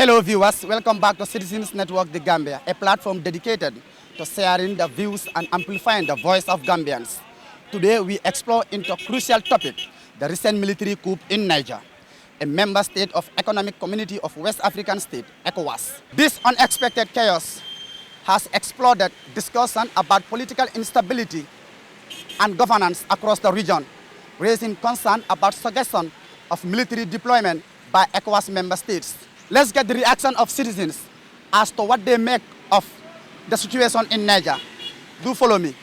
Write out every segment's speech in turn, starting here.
Hello viewers, welcome back to Citizens Network The Gambia, a platform dedicated to sharing the views and amplifying the voice of Gambians. Today we explore into a crucial topic, the recent military coup in Niger, a member state of Economic Community of West African State, ECOWAS. This unexpected chaos has exploded discussion about political instability and governance across the region, raising concern about suggestion of military deployment by ECOWAS member states. Let's get the reaction of citizens as to what they make of the situation in Niger. Do follow me.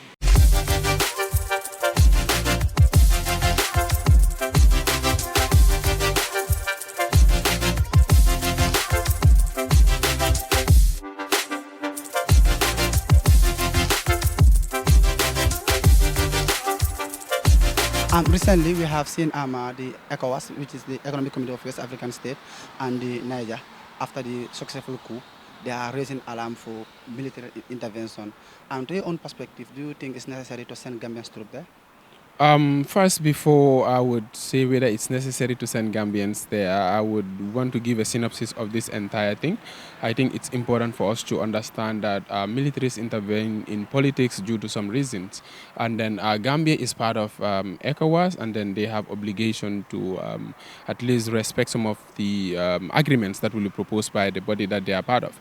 Recently, we have seen the ECOWAS, which is the Economic Committee of West African State, and the Niger, after the successful coup, they are raising alarm for military intervention. To your own perspective, do you think it's necessary to send Gambians troops there? First, before I would say whether it's necessary to send Gambians there, I would want to give a synopsis of this entire thing. I think it's important for us to understand that militaries intervene in politics due to some reasons. And then Gambia is part of ECOWAS, and then they have obligation to at least respect some of the agreements that will be proposed by the body that they are part of.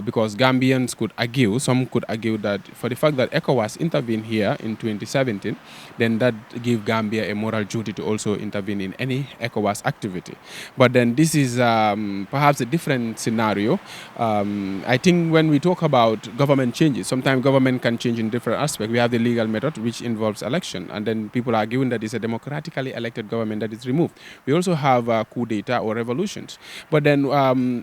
Because Gambians could argue, some could argue that for the fact that ECOWAS intervened here in 2017, then that give Gambia a moral duty to also intervene in any ECOWAS activity. But then this is perhaps a different scenario. I think when we talk about government changes, sometimes government can change in different aspects. We have the legal method, which involves election, and then people are given that it's a democratically elected government that is removed. We also have coup d'etat or revolutions. But then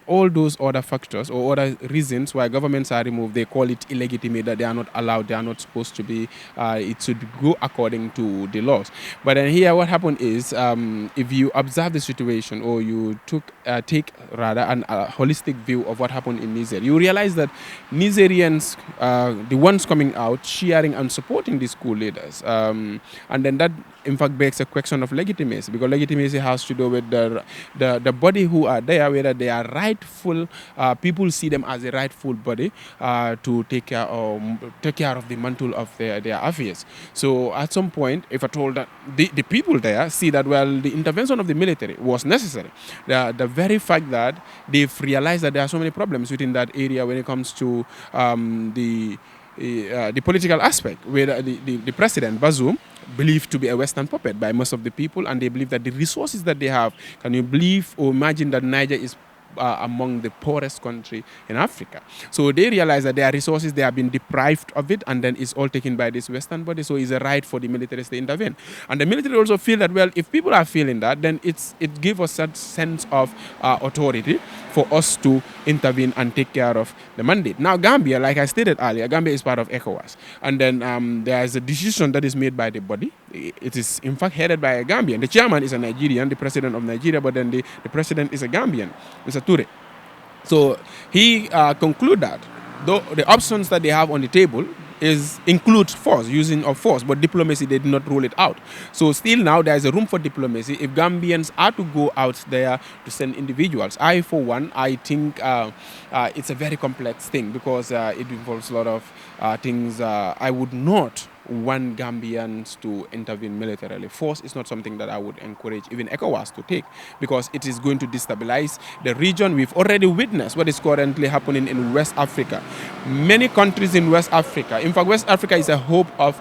all those other factors or other reasons why governments are removed, they call it illegitimate, that they are not allowed, they are not supposed to be, it should go according to the laws. But then here what happened is, if you observe the situation, or you take rather an holistic view of what happened in Niger, you realize that Nigerians, the ones coming out, cheering and supporting these coup leaders, and then that in fact begs a question of legitimacy, because legitimacy has to do with the body who are there, whether they are rightful, people see them as a rightful body to take care of the mantle of their affairs. So at some point, if I told that the people there see that, well, the intervention of the military was necessary, the very fact that they've realized that there are so many problems within that area when it comes to the political aspect, where the president, Bazoum, believed to be a Western puppet by most of the people, and they believe that the resources that they have, can you believe or imagine that Niger is among the poorest country in Africa. So they realize that their resources, they have been deprived of it, and then it's all taken by this Western body. So it's a right for the militaries to intervene. And the military also feel that, well, if people are feeling that, then it gives us that sense of authority for us to intervene and take care of the mandate. Now, Gambia, like I stated earlier, Gambia is part of ECOWAS. And then there is a decision that is made by the body. It is, in fact, headed by a Gambian. The chairman is a Nigerian, the president of Nigeria, but then the president is a Gambian, Mr. Toure. So he concluded that the options that they have on the table include force, using of force, but diplomacy, they did not rule it out. So still now there is a room for diplomacy if Gambians are to go out there to send individuals. I, for one, I think it's a very complex thing, because it involves a lot of things. I would not want Gambians to intervene militarily. Force is not something that I would encourage even ECOWAS to take, because it is going to destabilize the region. We've already witnessed what is currently happening in West Africa. Many countries in West Africa, in fact, West Africa is a hub of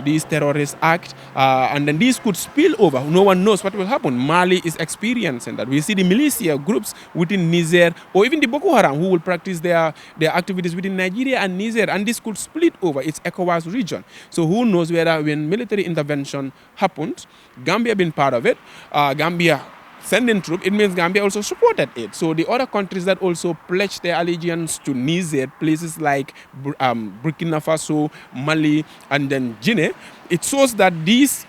these terrorist acts, and then these could spill over. No one knows what will happen. Mali is experiencing that. We see the militia groups within Niger, or even the Boko Haram, who will practice their activities within Nigeria and Niger, and this could split over its ECOWAS region. So who knows whether when military intervention happens, Gambia being part of it, Gambia sending troops, it means Gambia also supported it. So the other countries that also pledged their allegiance to Niger, places like Burkina Faso, Mali, and then Guinea, it shows that these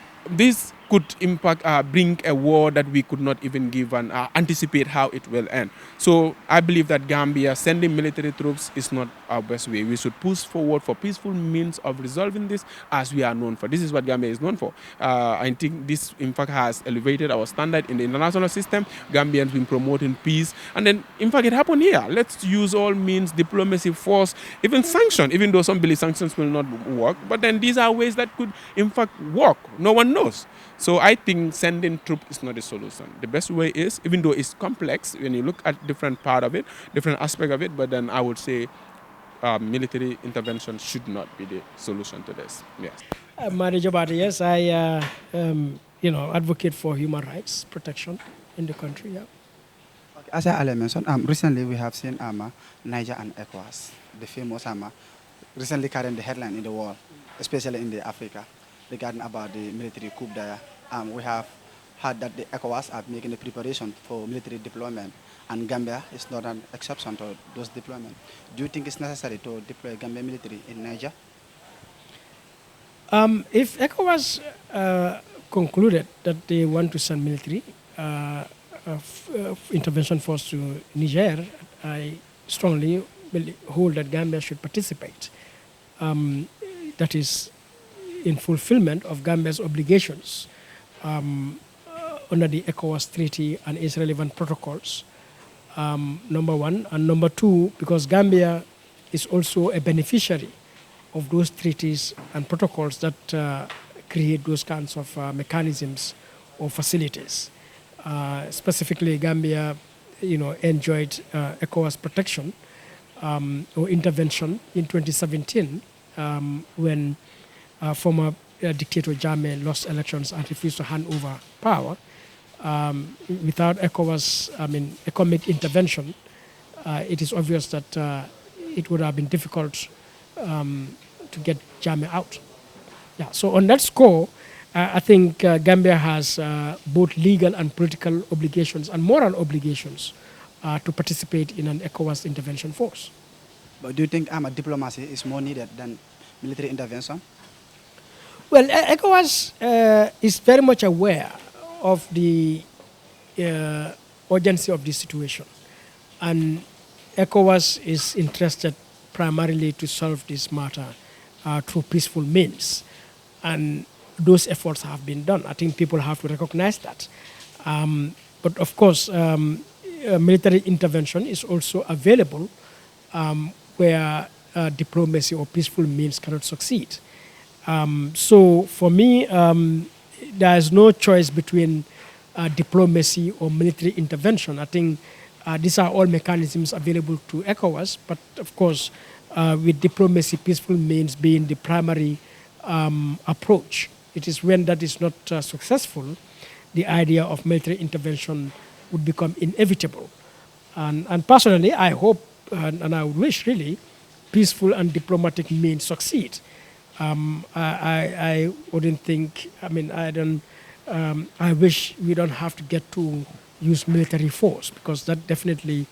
could impact, bring a war that we could not even give and anticipate how it will end. So I believe that Gambia sending military troops is not our best way. We should push forward for peaceful means of resolving this, as we are known for. This is what Gambia is known for. I think this, in fact, has elevated our standard in the international system. Gambia has been promoting peace. And then, in fact, it happened here. Let's use all means, diplomacy, force, even sanction, even though some believe sanctions will not work. But then these are ways that could, in fact, work. No one knows. So I think sending troops is not a solution. The best way is, even though it's complex, when you look at different part of it, different aspect of it, but then I would say military intervention should not be the solution to this. Yes. Manager Bada, yes, I advocate for human rights protection in the country. Yeah. Okay, as I mentioned, recently we have seen Niger and ECOWAS, the famous recently carrying the headline in the world, especially in the Africa, regarding about the military coup there. We have heard that the ECOWAS are making the preparation for military deployment, and Gambia is not an exception to those deployments. Do you think it's necessary to deploy Gambia military in Niger? If ECOWAS concluded that they want to send military intervention force to Niger, I strongly hold that Gambia should participate. That is in fulfillment of Gambia's obligations under the ECOWAS Treaty and its relevant protocols, number one. And number two, because Gambia is also a beneficiary of those treaties and protocols that create those kinds of mechanisms or facilities. Specifically, Gambia, enjoyed ECOWAS protection or intervention in 2017 when former dictator Jammeh lost elections and refused to hand over power. Without ECOWAS, economic intervention, it is obvious that it would have been difficult to get Jammeh out. Yeah. So on that score, I think Gambia has both legal and political obligations and moral obligations to participate in an ECOWAS intervention force. But do you think diplomacy is more needed than military intervention? Well, ECOWAS is very much aware of the urgency of this situation. And ECOWAS is interested primarily to solve this matter through peaceful means. And those efforts have been done. I think people have to recognize that. But of course, military intervention is also available where diplomacy or peaceful means cannot succeed. So for me, there is no choice between diplomacy or military intervention. I think these are all mechanisms available to ECOWAS, but of course, with diplomacy, peaceful means being the primary approach. It is when that is not successful, the idea of military intervention would become inevitable. And personally, I hope and I would wish really peaceful and diplomatic means succeed. I wouldn't think, I wish we don't have to get to use military force, because that definitely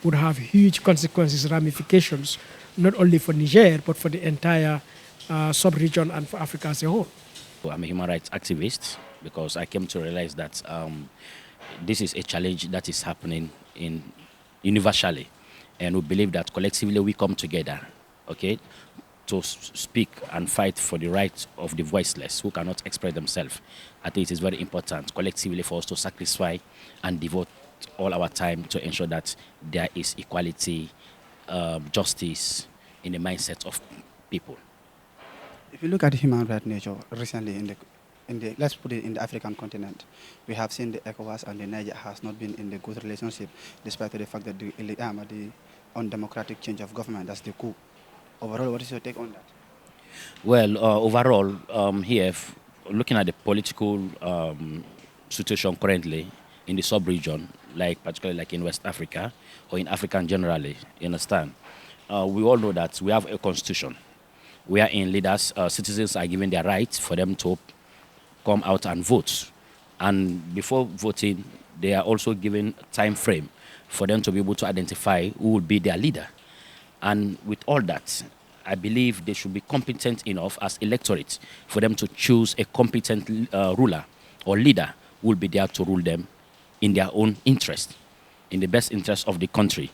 would have huge consequences, ramifications, not only for Niger, but for the entire sub-region and for Africa as a whole. I'm a human rights activist because I came to realize that this is a challenge that is happening universally. And we believe that collectively we come together, okay, to speak and fight for the rights of the voiceless who cannot express themselves. I think it is very important collectively for us to sacrifice and devote all our time to ensure that there is equality, justice in the mindset of people. If you look at human rights nature recently let's put it in the African continent, we have seen the ECOWAS and the Niger has not been in the good relationship, despite the fact that the undemocratic change of government, that's the coup. Overall, what is your take on that? Well, overall, here, looking at the political situation currently in the sub-region, particularly in West Africa or in Africa generally, you understand, we all know that we have a constitution. We are in leaders, citizens are given their rights for them to come out and vote. And before voting, they are also given a time frame for them to be able to identify who will be their leader. And with all that, I believe they should be competent enough as electorate for them to choose a competent ruler or leader who will be there to rule them in their own interest, in the best interest of the country.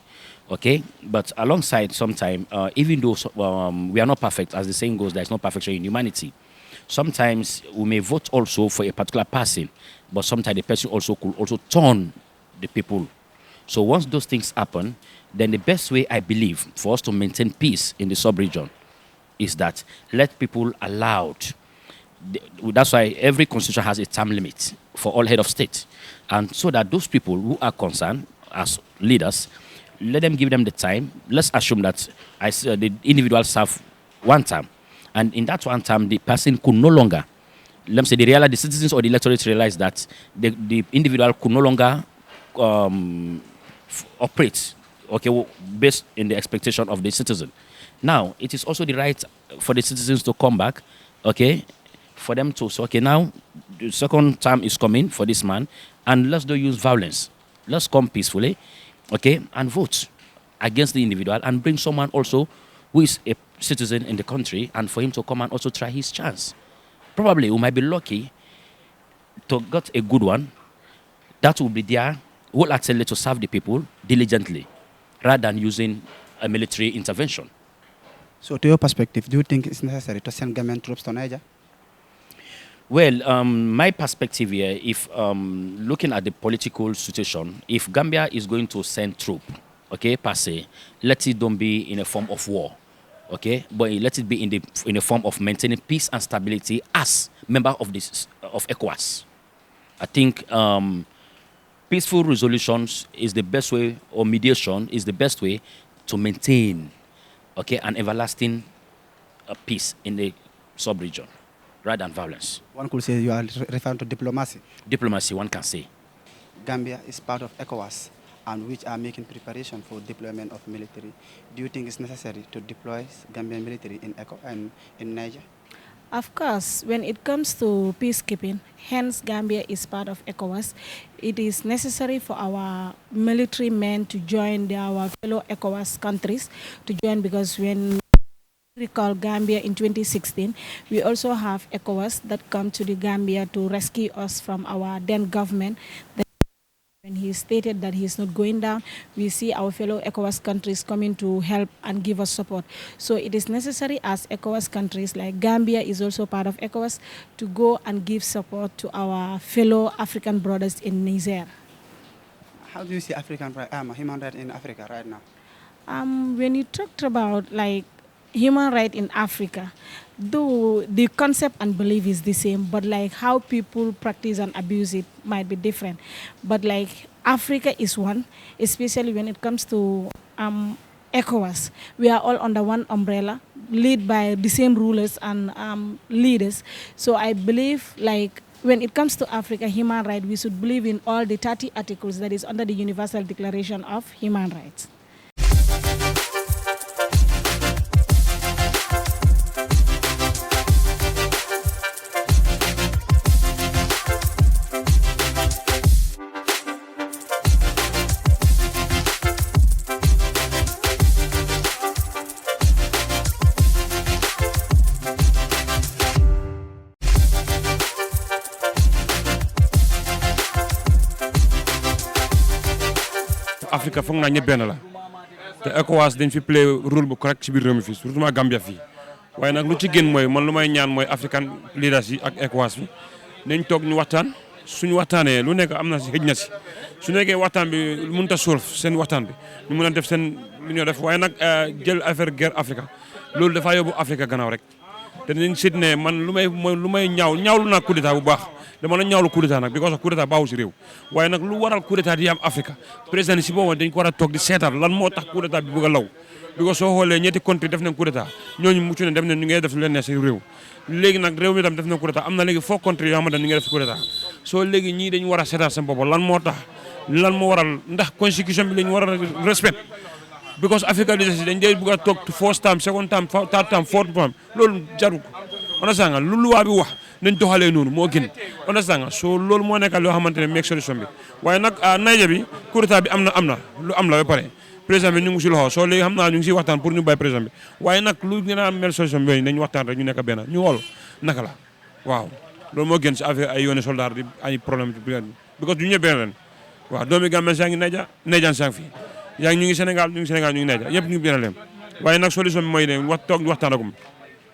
Okay, but alongside sometime, even though we are not perfect, as the saying goes, there is no perfection in humanity. Sometimes we may vote also for a particular person, but sometimes the person also could also turn the people. So once those things happen, then the best way, I believe, for us to maintain peace in the sub-region is that let people allowed. That's why every constitution has a term limit for all head of state. And so that those people who are concerned as leaders, let them give them the time. Let's assume that the individual serve one term. And in that one term, the person could no longer, let me say the citizens or the electorate realize that the individual could no longer operate, okay, based in the expectation of the citizen. Now, it is also the right for the citizens to come back, okay, for them to say, okay, now the second term is coming for this man, and let's not use violence. Let's come peacefully, okay, and vote against the individual and bring someone also who is a citizen in the country, and for him to come and also try his chance. Probably we might be lucky to get a good one that will be there wholeheartedly to serve the people diligently, rather than using a military intervention. So to your perspective, do you think it's necessary to send Gambian troops to Niger? Well, my perspective here, if looking at the political situation, if Gambia is going to send troops, okay, per se, let it don't be in a form of war, okay, but let it be in a form of maintaining peace and stability as member of ECOWAS. I think peaceful resolutions is the best way, or mediation is the best way to maintain, okay, an everlasting peace in the sub-region, rather than violence. One could say you are referring to diplomacy. Diplomacy, one can say. Gambia is part of ECOWAS, and which are making preparation for deployment of military. Do you think it's necessary to deploy Gambian military in Niger? Of course, when it comes to peacekeeping, hence Gambia is part of ECOWAS, it is necessary for our military men to join our fellow ECOWAS countries to join, because when we recall Gambia in 2016, we also have ECOWAS that come to the Gambia to rescue us from our then government. When he stated that he is not going down, we see our fellow ECOWAS countries coming to help and give us support. So it is necessary as ECOWAS countries, like Gambia is also part of ECOWAS, to go and give support to our fellow African brothers in Niger. How do you see human rights in Africa right now? When you talked about like human rights in Africa, though the concept and belief is the same, but like how people practice and abuse it might be different. But like Africa is one, especially when it comes to ECOWAS. We are all under one umbrella, led by the same rulers and leaders. So I believe like when it comes to Africa human rights, we should believe in all the 30 articles that is under the Universal Declaration of Human Rights. Africa foog naa ñëpp benn la te ECOWAS dañ fi play rôle bu correct ci biir réew mi fii surtout Gambia fii waaye nag lu ci gën mooy man lu may ñaan mooy African leaders yi ak ECOWAS bi nañ toog ñu waxtaan suñu waxtaanee lu nekk am na si xëj na si su nekkee waxtaan bi mënut a solve seen waxtaan bi ñu mën a def seen lu ñoo def waaye nag jël affaire guerre Africa loolu dafaa yóbbu Africa gannaaw rek te dañ seet ne man lu may ñaawlu naa coup d'état bu baax dama la ñaawlu coup d'état nag because coup d'état baaxul si réew waaye nag lu waral coup d'état di am Afrique président si boobu dañ ko war a toog di seetaan lan moo tax coup d'état bi bëgg a law because soo xoolee ñetti country def nañ coup d'état ñooñu mucc ne dem ne ñu ngay def lu leen neex si réew léegi nag réew mi tam def na coup d'état am na léegi foo country yoo xamante ne ñu ngay def coup d'état soo léegi ñii dañu war a seetaan seen bopp lan moo tax lan moo waral ndax constitution bi lañu war a respect because Africa di dañ dee bëgg a toog first time second time third time fourth time loolu jaru ko understand nga lu luwaa bi wax nañ doxalee noonu moo gën understand nga so loolu moo nekk loo xamante ne meeg solution bi waaye nag Niger bi coup d'état bi am na lu am la ba pare président bi ñu ngi si loxo soo léegi xam naa ñu ngi si waxtaan pour ñu bàyyi président bi waaye nag lu gën a mel solution bi nañ waxtaan rek ñu nekk benn ñu xool naka la waaw loolu moo gën si affaire ay yoone soldat di ay problème bi because du ñëpp benn ren waaw doomi Gambie saa ngi Niger saa ngi fii yaa ngi ñu ngi Sénégal ñu ngi Niger yëpp ñu ngi benn leen waaye nag solution bi mooy ne toog waxtaan akum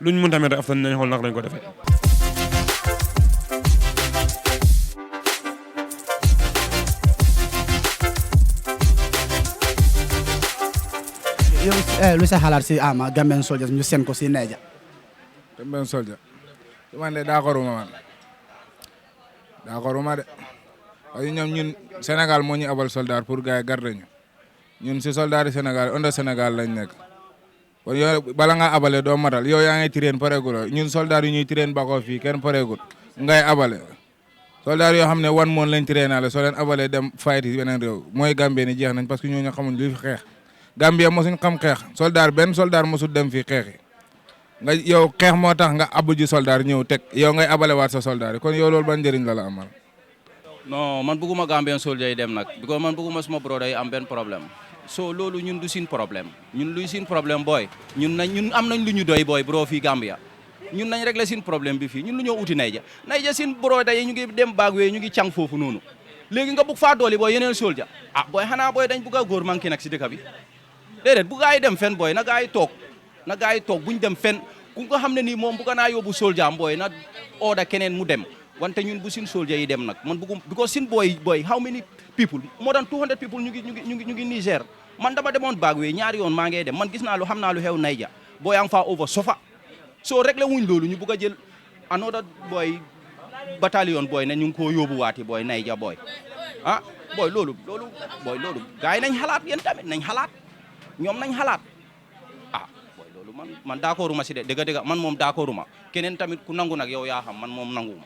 luñ mën tamit rek aftan nañ xool naka lañ ko defee. yow lu sa xalaat si Gambian soldiers ñu seen ko si Niger. Gambian soldier man de d'accorduma de parce que ñoom ñun Sénégal moo ñu abal soldat pour gars yi garder ñu ñun si soldat yi Sénégal under Sénégal lañ nekk kon yow bala ngaa abale doo matal yow yaa ngi tireen pareegul ñun soldat yi ñuy tireen bakoo fii kenn pareegul ngay abale soldat yoo xam ne wan moon lañ tireen ale soo leen abale dem fight yi beneen réew mooy Gambie ni jeex nañ parce que ñooñu xamuñ luy fi xeex Gambie mosuñ xam xeex soldat benn soldat mosul dem fii xeexi nga yow xeex moo tax nga abu ji soldat ñëw teg yow ngay abale waat sa soldat yi kon yow loolu ban njëriñ la amal. non man bëgguma Gambian soldier yi dem nag because man bëgguma suma broda yi am benn problème so loolu ñun du sin problème ñun luy sin problème booy ñun am nañ lu ñu doy booy bro fii Gambia ñun nañ régler sin problème bi fii ñun lu ñoo uti Niger sin broda yi ñu ngi dem baag wee ñu ngi càng foofu noonu léegi nga bugg faa dooli booy yeneen soldier booy xanaa booy dañ bugg a góor manqué nag si dëkk bi déedéet bu gaa yi dem fen booy na gaa yi toog buñ dem fen ku nga xam ne nii moom bugga naa yóbbu soldier am booy na order keneen mu dem wante ñun bu sin soldier yi dem nag man bëggum because sin boy how many people more than 200 people ñu ngi Niger man dama demoon Bagwe ñaari yoon maa ngi dem man gis naa lu xam naa lu xew Niger booy am faa over sofa soo réglé wuñ loolu ñu bëgg a jël another boy bataillon booy ne ñu ngi koo yóbbu waati booy Niger booy booy loolu gars yi nañ xalaat yéen tamit nañ xalaat ñoom nañ xalaat booy loolu man d'accorduma si de dëgg man moom d'accorduma keneen tamit ku nangu nag yow yaa xam man moom nanguuma.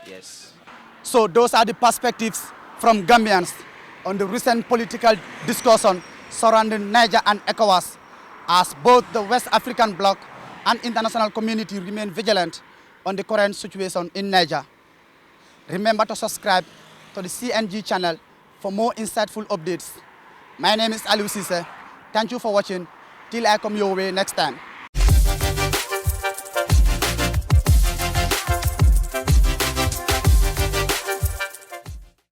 Yes. So those are the perspectives from Gambians on the recent political discussion surrounding Niger and ECOWAS, as both the West African bloc and international community remain vigilant on the current situation in Niger. Remember to subscribe to the CNG channel for more insightful updates. My name is Aliou Cisse. Thank you for watching. Till I come your way next time.